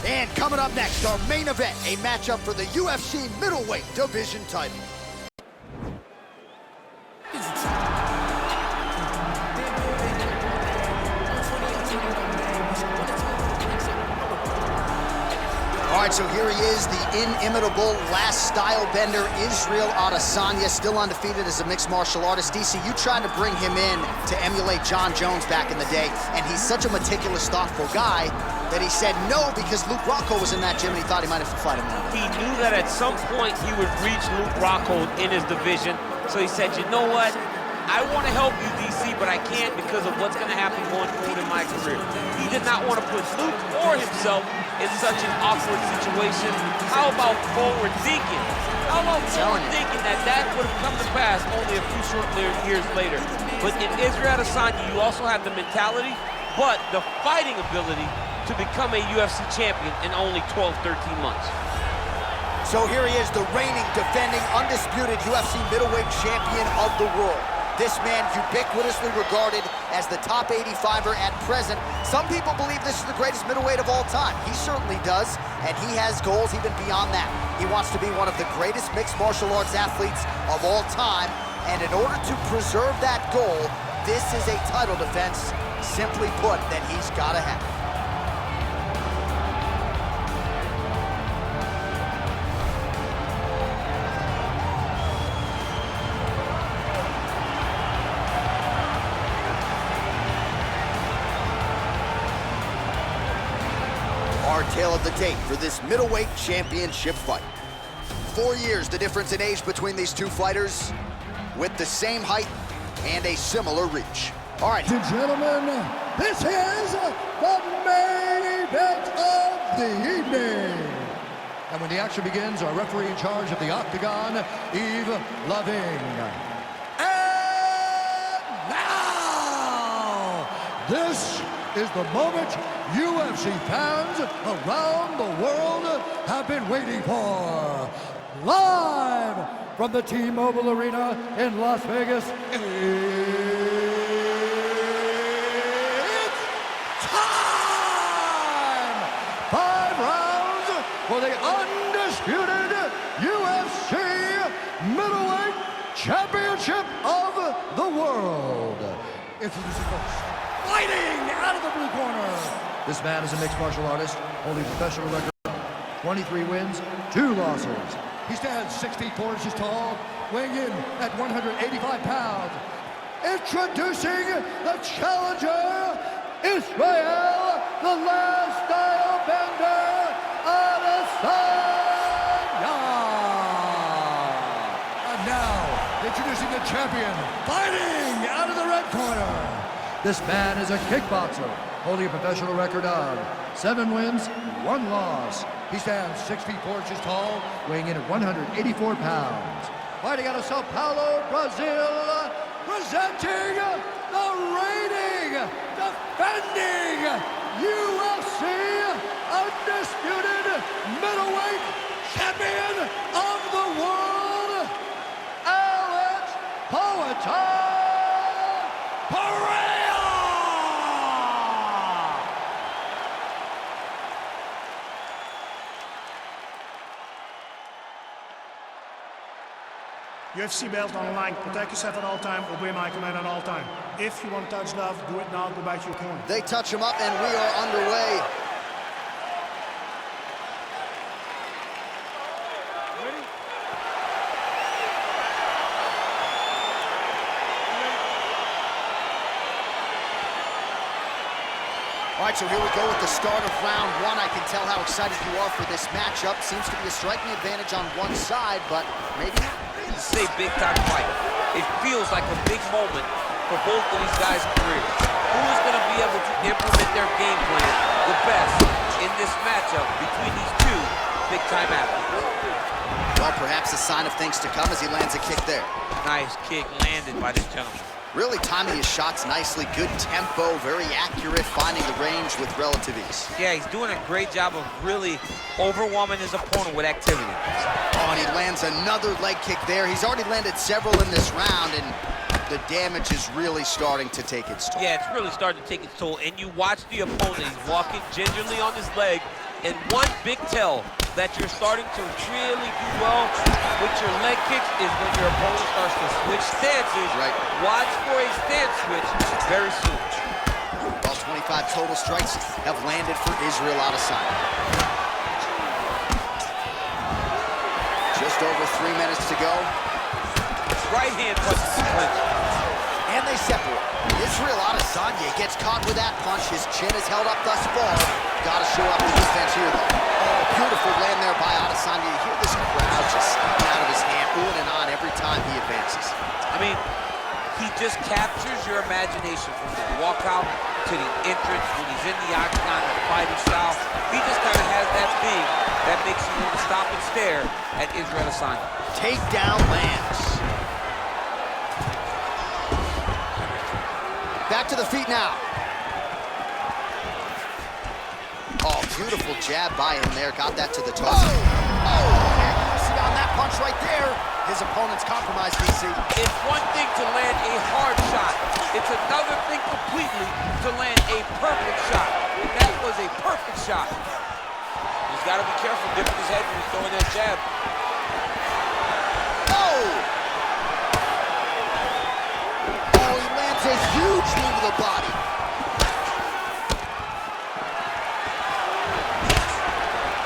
And coming up next, our main event, a matchup for the UFC middleweight division title. All right, so here he is, the inimitable last style bender, Israel Adesanya, still undefeated as a mixed martial artist. DC, you tried to bring him in to emulate John Jones back in the day, and he's such a meticulous, thoughtful guy that he said no because Luke Rocco was in that gym and he thought he might have to fight him. He knew that at some point he would reach Luke Rocco in his division, so he said, you know what? I want to help you, DC, but I can't because of what's going to happen going forward in my career. He did not want to put Luke or himself in such an awkward situation. How about forward thinking? How about forward thinking that would have come to pass only a few short years later? But in Israel Adesanya, you also have the mentality, but the fighting ability to become a UFC champion in only 12, 13 months. So here he is, the reigning, defending, undisputed UFC middleweight champion of the world. This man ubiquitously regarded as the top 85er at present. Some people believe this is the greatest middleweight of all time. He certainly does, and he has goals even beyond that. He wants to be one of the greatest mixed martial arts athletes of all time, and in order to preserve that goal, this is a title defense, simply put, that he's got to have. Our tale of the tape for this middleweight championship fight. 4 years the difference in age between these two fighters, with the same height and a similar reach. All right. Ladies and gentlemen, this is the main event of the evening. And when the action begins, our referee in charge of the Octagon, Yves Loving. And now, this is the moment UFC fans around the world have been waiting for. Live from the T-Mobile Arena in Las Vegas, it's time! 5 rounds for the undisputed UFC middleweight championship of the world. Introducing first, fighting out of the blue corner. This man is a mixed martial artist, holding professional record, 23 wins, 2 losses. He stands 64 inches tall, weighing in at 185 pounds. Introducing the challenger, Israel, the last style bender, Adesanya. And now, introducing the champion, fighting out of the red corner. This man is a kickboxer, holding a professional record of 7 wins, 1 loss. He stands 64 inches tall, weighing in at 184 pounds. Fighting out of Sao Paulo, Brazil, presenting the reigning, defending UFC undisputed middleweight champion of the world, Alex Pereira. UFC belt on the line. Protect yourself at all time. Obey my command at all time. If you want to touch love, do it now. Go back to your corner. They touch him up, and we are underway. Ready? All right, so here we go with the start of round 1. I can tell how excited you are for this matchup. Seems to be a striking advantage on one side, but maybe not. Say big time fight. It feels like a big moment for both of these guys' careers. Who is going to be able to implement their game plan the best in this matchup between these two big time athletes? Well, perhaps a sign of things to come as he lands a kick there. Nice kick landed by this gentleman. Really timing his shots nicely, good tempo, very accurate, finding the range with relative ease. Yeah, he's doing a great job of really overwhelming his opponent with activity. Oh, and he lands another leg kick there. He's already landed several in this round, and the damage is really starting to take its toll. Yeah, it's really starting to take its toll, and you watch the opponent. He's walking gingerly on his leg, And one big tell that you're starting to really do well with your leg kicks is when your opponent starts to switch stances. Right. Watch for a stance switch very soon. Well, 25 total strikes have landed for Israel Adesanya. Just over 3 minutes to go. Right hand punches the clinch. And they separate. Israel Adesanya gets caught with that punch. His chin is held up thus far. Got to show up the defense here, though. Oh, beautiful land there by Adesanya. You hear this crowd just sneaking out of his hand, oohing and on every time he advances. I mean, he just captures your imagination from the walkout to the entrance when he's in the octagon, the fighting style. He just kind of has that thing that makes you want to stop and stare at Israel Adesanya. Takedown lands. Back to the feet now. Oh, beautiful jab by him there. Got that to the toe. Oh, accuracy on that punch right there. His opponent's compromised, DC. It's one thing to land a hard shot. It's another thing completely to land a perfect shot. And that was a perfect shot. He's got to be careful dipping his head when he's throwing that jab. Oh! Oh, he lands a huge knee to the body.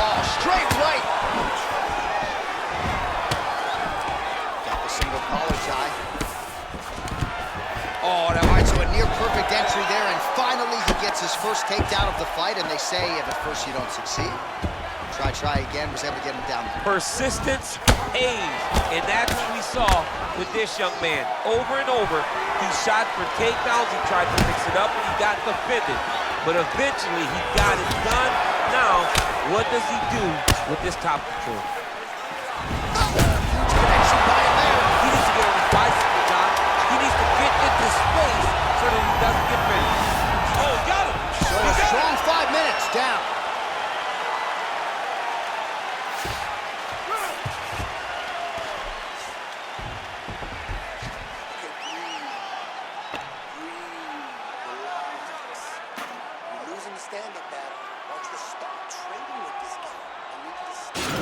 Oh, straight right. Got the single collar tie. Oh, that All right, so a near perfect entry there, and finally he gets his first takedown of the fight, and they say if at first you don't succeed, try again, was able to get him down there. Persistence pays, and that's what we saw with this young man. Over and over, he shot for takedowns, he tried to mix it up, and he got defended. But eventually, he got it done. Now, what does he do with this top control? Huge connection by him there. He needs to get on his bicycle, John. He needs to get into space so that he doesn't get finished. Oh, he got him! So a strong 5 minutes down.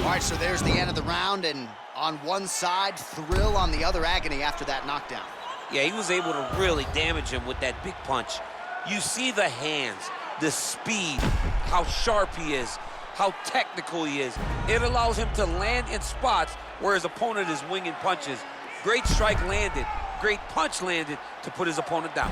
All right, so there's the end of the round, and on one side, thrill, on the other, agony after that knockdown. Yeah, he was able to really damage him with that big punch. You see the hands, the speed, how sharp he is, how technical he is. It allows him to land in spots where his opponent is winging punches. Great strike landed, great punch landed to put his opponent down.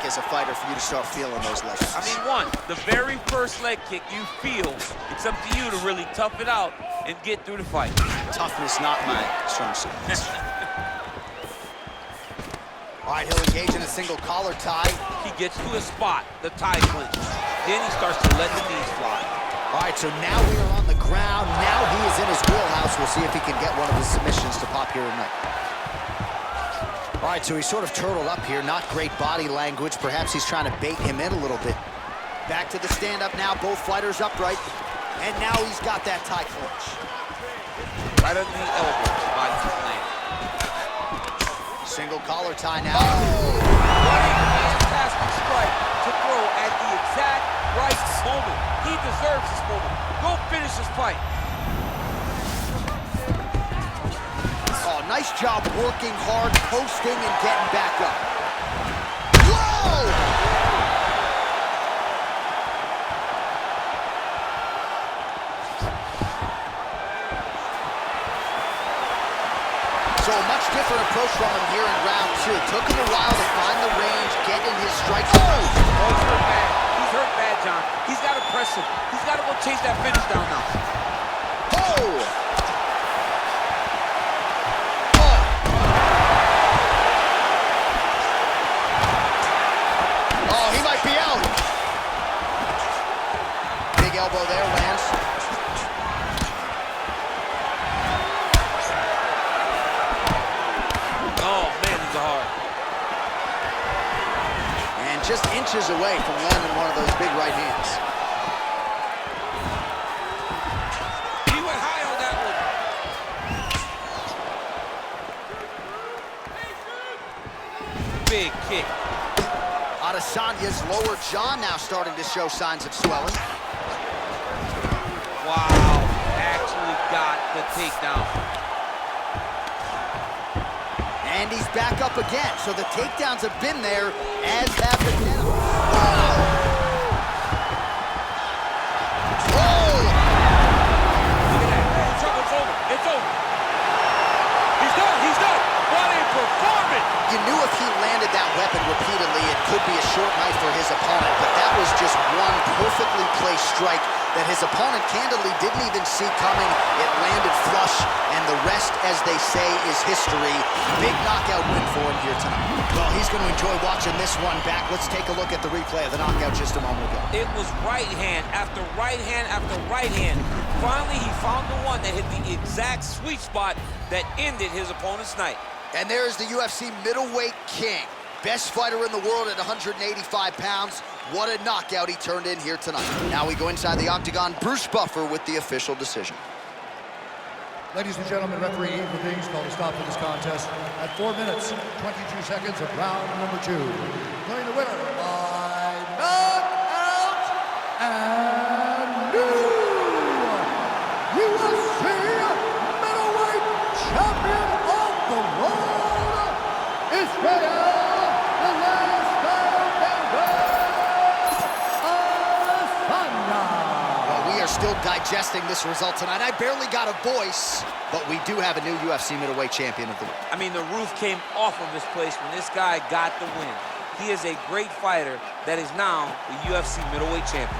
As a fighter for you to start feeling those leg kicks? I mean, one, the very first leg kick you feel, it's up to you to really tough it out and get through the fight. Toughness not my strong suit. All right, he'll engage in a single collar tie. He gets to a spot, the tie clinch. Then he starts to let the knees fly. All right, so now we are on the ground. Now he is in his wheelhouse. We'll see if he can get one of his submissions to pop here tonight. All right, so he's sort of turtled up here. Not great body language. Perhaps he's trying to bait him in a little bit. Back to the stand-up now. Both fighters upright. And now he's got that tie clinch. Right under the elbow. Body land. Single collar tie now. Oh! What a fantastic strike to throw at the exact right moment. He deserves this moment. Go finish this fight. Oh, nice job working hard, posting, and getting back up. Whoa! So a much different approach from him here in round two. Took him a while to find the range, get in his strike. Oh! Oh, he's hurt bad. He's hurt bad, John. He's got to press him. He's got to go chase that finish down now. Oh! Elbow there, lands. Oh, are hard. And just inches away from landing one of those big right hands. He went high on that one. Big kick. Adesanya's lower jaw now starting to show signs of swelling. Wow, actually got the takedown. And he's back up again, so the takedowns have been there, as have the Whoa! Look at that. It's over. It's over. He's done. He's done. What a performance! You knew if he landed that weapon repeatedly, it could be a short night for his opponent, but that was just one perfectly placed strike that his opponent candidly didn't even see coming. It landed flush, and the rest, as they say, is history. Big knockout win for him here tonight. Well, he's going to enjoy watching this one back. Let's take a look at the replay of the knockout just a moment ago. It was right hand after right hand after right hand. Finally, he found the one that hit the exact sweet spot that ended his opponent's night. And there's the UFC middleweight king. Best fighter in the world at 185 pounds. What a knockout he turned in here tonight. Now we go inside the octagon. Bruce Buffer with the official decision. Ladies and gentlemen, referee Ian Things called a stop to this contest at 4 minutes, 22 seconds of round number 2. Declaring the winner by knockout and new UFC middleweight champion of the world, Israel. Still digesting this result tonight. I barely got a voice, but we do have a new UFC middleweight champion of the world. I mean, the roof came off of this place when this guy got the win. He is a great fighter that is now the UFC middleweight champion.